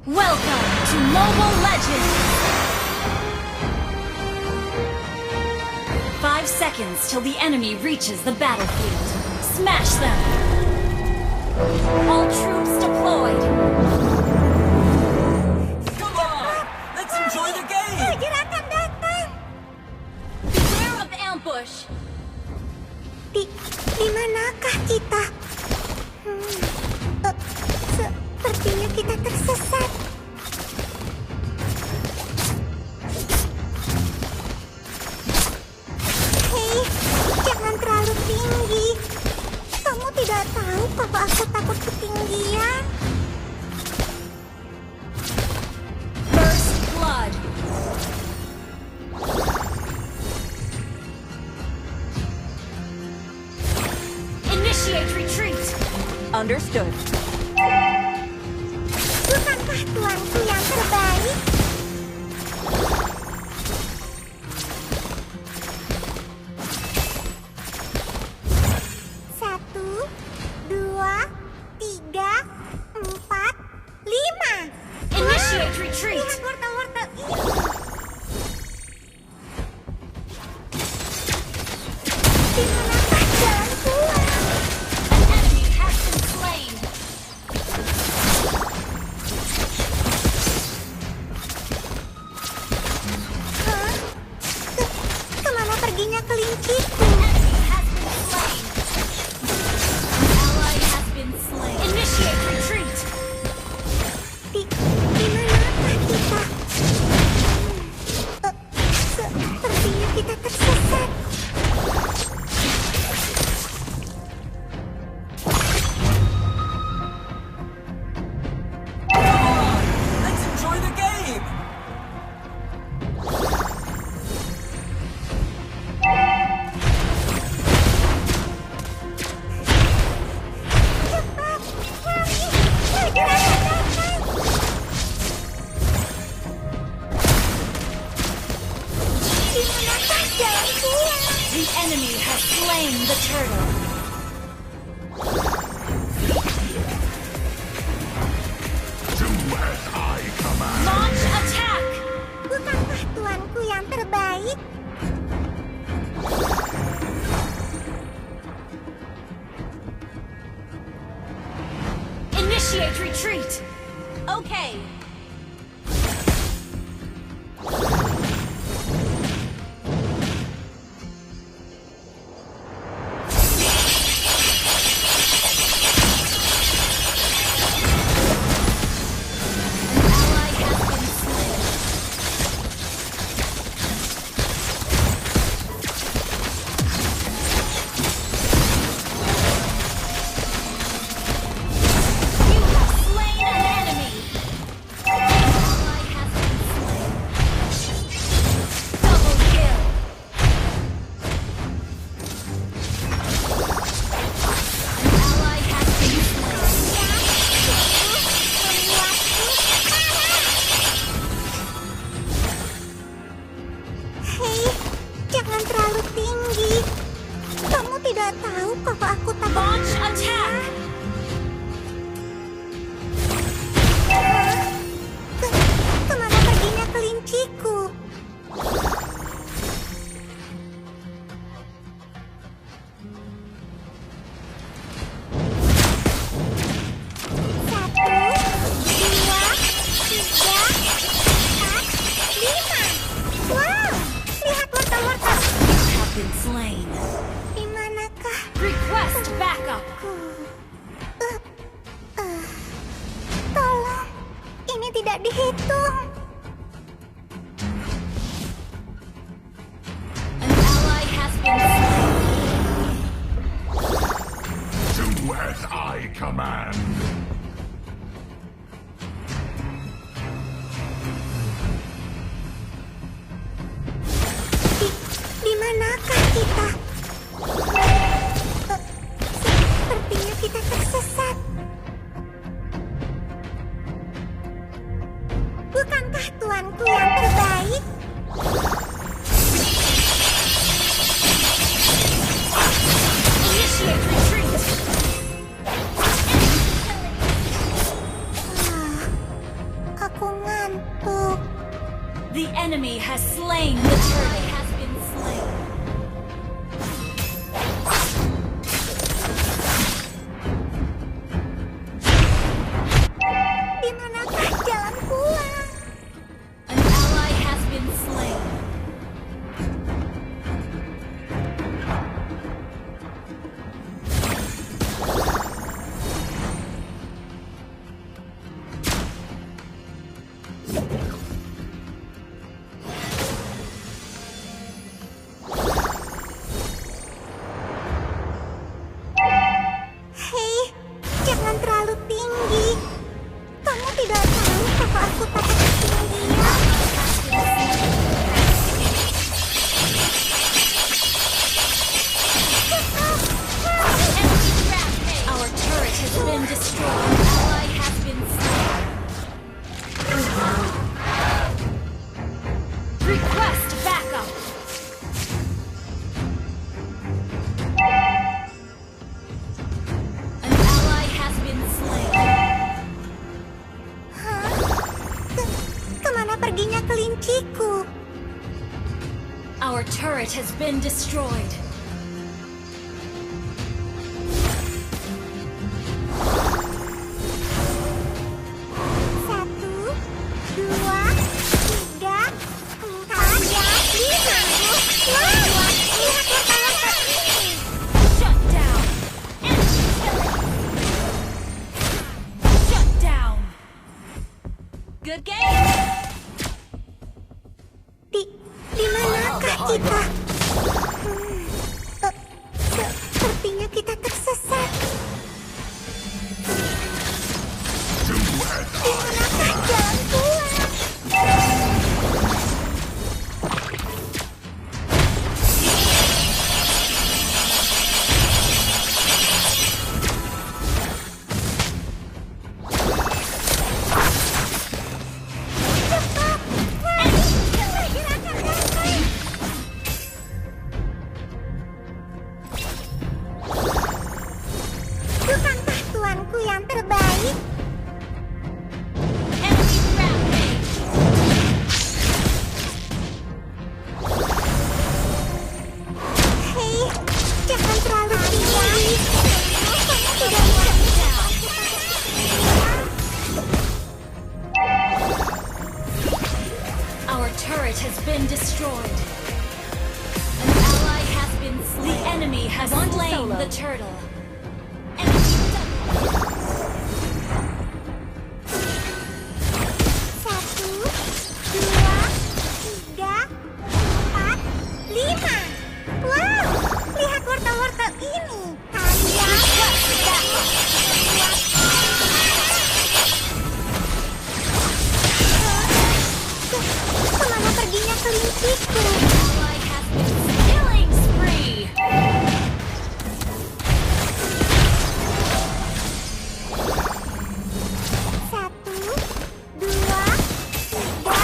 Welcome to Mobile Legends! 5 seconds till the enemy reaches the battlefield. Smash them! All troops deployed! Come on! Let's enjoy the game! Gerakan datang! Beware of ambush! Di manakah kita? Sepertinya kita tersesat. Hei, jangan terlalu tinggi. Kamu tidak tahu kalau aku takut ketinggian. First blood! Initiate retreat! Understood. Bukankah tuanku yang terbaik? Satu, dua, tiga, empat, lima. Initiate retreat! Lihat wortel-wortel ini. Di manakah jalan keluar? An enemy has been slain! Hah? Kemana perginya kelinciku? Enemy has been slain! Ally has been slain! Initiate retreat! Di manakah kita? Sepertinya kita tersesat. Let's enjoy the game! Cepat, lari, gerakan datang. Di manakah jalan keluar? The enemy has slain the turtle! Launch attack! Bukankah tuanku yang terbaik? Initiate retreat! Okay! Ally has been slain! You have slain an enemy! Ally has been slain! Double kill! Ally has been slain! Hei, jangan terlalu tinggi. Kamu tidak tahu kalau aku takut. Launch attack! Kemana perginya kelinciku? Satu, dua, tiga, empat, lima. Wow, lihat been slain. Di manakah Request backup. aku? Tolong, ini tidak dihitung. An ally has been slain. Do as I command. Di manakah kita? Sepertinya kita tersesat. Bukankah tuanku yang terbaik? Initiate retreat. Aku ngantuk. The enemy has slain the turtle. Has been slain. Di manakah jalan pulang? An ally has been slain. Hei, jangan terlalu tinggi. Kamu tidak tahu bahwa aku takut ketinggian. Our turret has been destroyed. An ally has been slain. Request backup. An ally has been slain. Hah? Kemana perginya kelinciku? Our turret has been destroyed. Satu, dua, tiga, empat, lima. Wah, lihat wartawan ini. Shut down. Enemy killing. Shut down. Good game. Di manakah kita? Sepertinya kita tersesat. Do as Di manakah jalan pulang? Cepat! Gerakan dasar! Bukankah tuanku yang terbaik? Enemy rampage. Hei, jangan terlalu tinggi. Kamu tidak mau. Our turret has been destroyed. An ally has been slain. The enemy has slain the turtle. Enemy double. Satu, dua, tiga, empat, lima. Wow, lihat wortel-wortel ini. Kalian kemana perginya kelinciku? Ally has been killing spree. Satu, dua, tiga,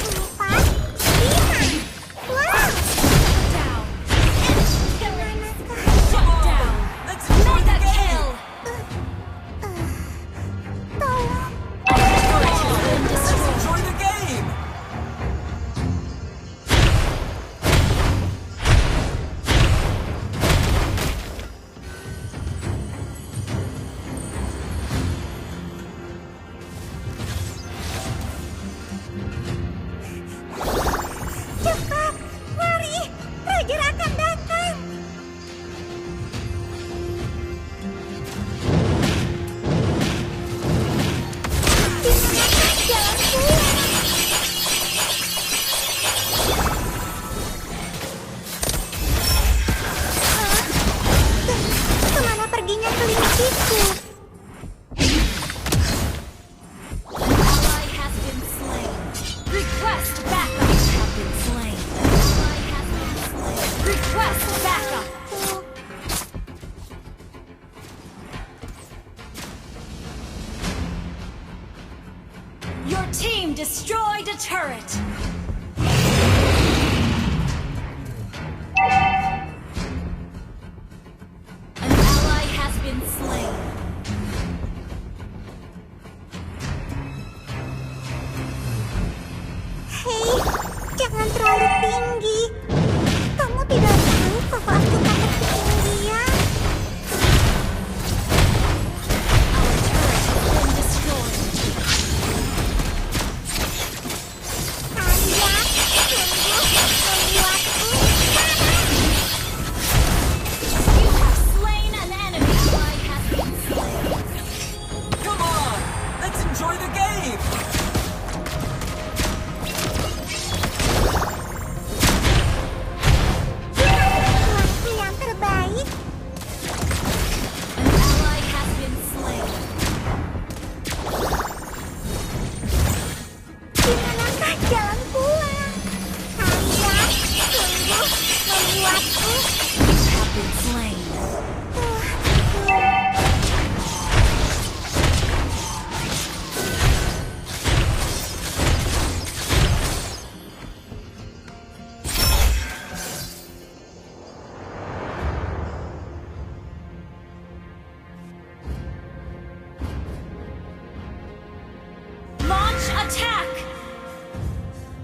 empat, lima. Wow, Down. kemanakah? Shut down. Let's enjoy Mega the game. kill. Tolong. Our turret has been Let's destroyed. enjoy the game. the turret! An ally has been slain. Hei, jangan terlalu tinggi. Kamu tidak tahu kalau aku takut ketinggian. Our turret has been destroyed. Kalian sungguh membuatku You have slain an enemy. Ally has been slain. Come on! Let's enjoy the game! tuanku yang terbaik. An ally has been slain. Di manakah jalan pulang? Kalian sungguh membuatku You have been slain. Launch attack!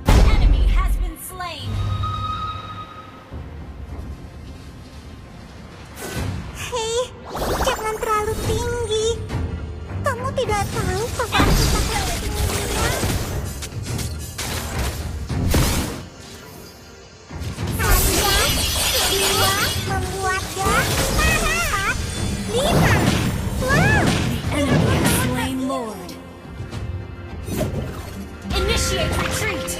An enemy has been slain. Hei, jangan terlalu tinggi. Kamu tidak tahu kalau aku takut ketinggian. Kalian semua membuatnya 4, 5. Wow, The enemy has slain Lord. Initiate retreat!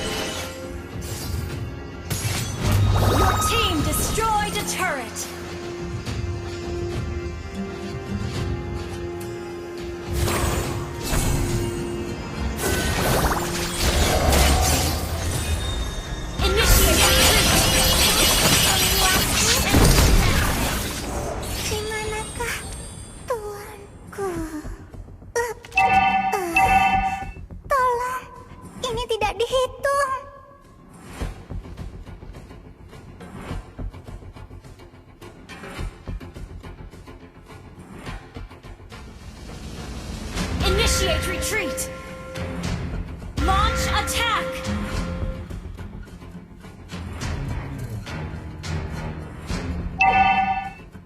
Your team destroyed a turret! Initiate retreat! di manakah tuanku? Tolong, ini tidak dihitung. Initiate retreat! Launch attack!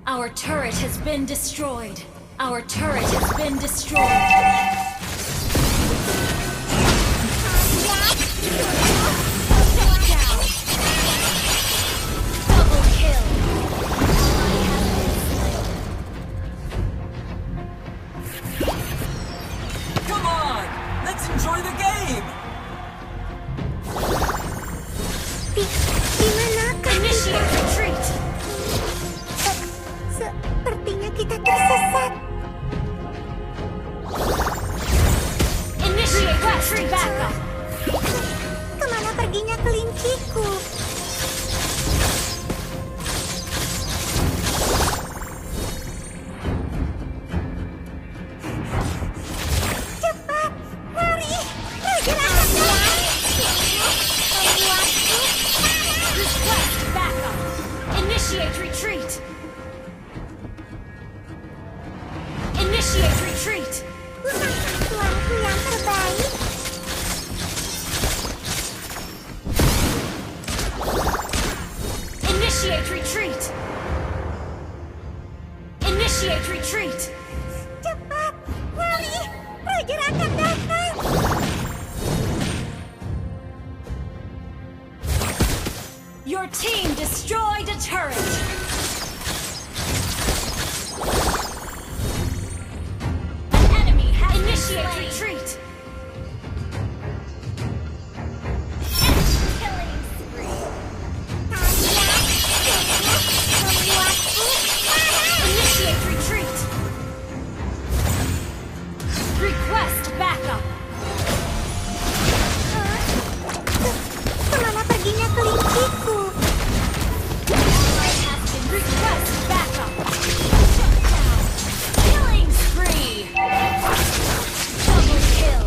Our turret has been destroyed. Our turret has been destroyed. Shut down. Double kill. Ally has been slain. Come on! Let's enjoy the game! Di manakah Initiate retreat! Sepertinya kita tersesat. Initiate retreat backup! Kemana perginya kelinciku? Cepat, lari! Raja-raja membuatku Request backup! Initiate retreat! Initiate retreat! bukankah tuanku yang terbaik? Initiate retreat! Initiate retreat! Cepat, lari! Raja akan datang! Your team destroyed a turret! An enemy has initiate retreat! Killing spree! Kalian sungguh membuatku marah! Initiate retreat! Request backup! Kemana perginya kelinciku? Request backup! Shut down! Killing spree! Double kill!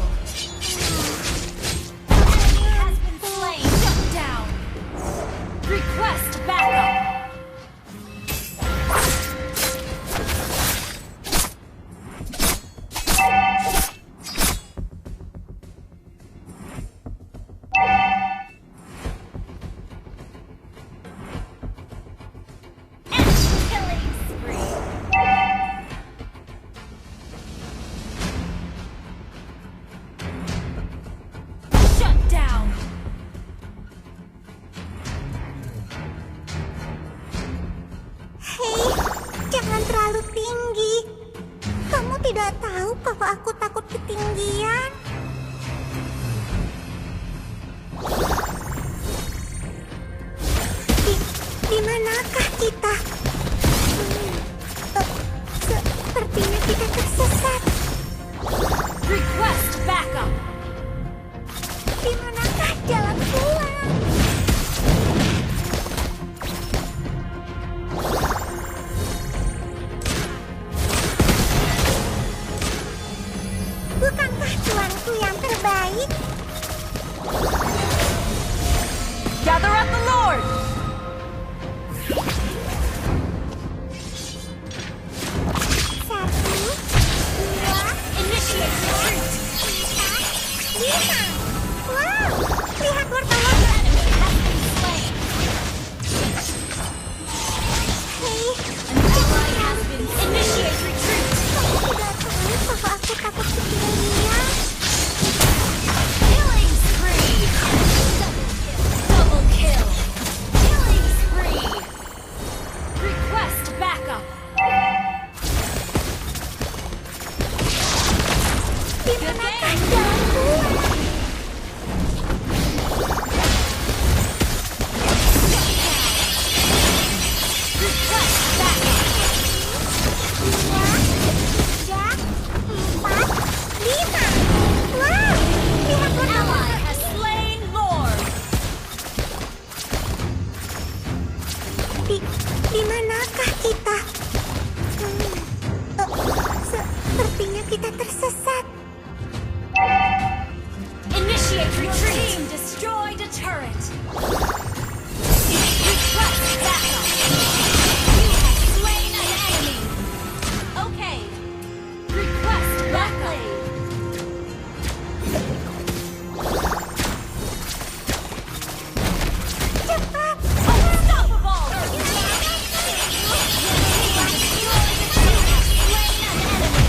tidak tahu kalau aku takut ketinggian. Di manakah kita? Sepertinya kita tersesat. Request backup. Di manakah jalan pulang? Bukankah tuanku yang terbaik? Gather up the Lord! Satu, dua, Initiate retreat. lima. Wow, lihat wartawan. Enemy has been slain. Hei, An ally has been initiate retreat. kamu tidak tahu bahwa aku takut ketinggian? Killing spree. Double kill. Killing spree. Request backup. Di manakah jalan pulang? Request backup. Dua, tiga, empat, lima. Wow, lihat Ally wartawan. has slain Lord. Di manakah kita? Sepertinya kita tersesat. Initiate retreat. Your team destroyed a turret. Request backup. You have slain an enemy. Okay. Request backup. Cepat. Unstoppable. Your team destroyed a turret. Slain an enemy.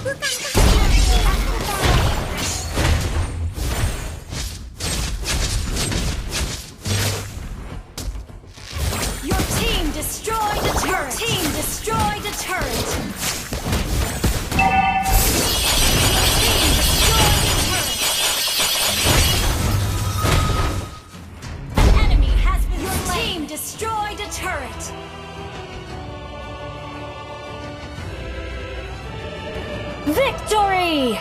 Bukankah tuanku yang terbaik? Your team destroyed a turret. Your team destroyed a turret. Your team destroyed a turret. An enemy has been slain. Your team destroyed a turret. Victory!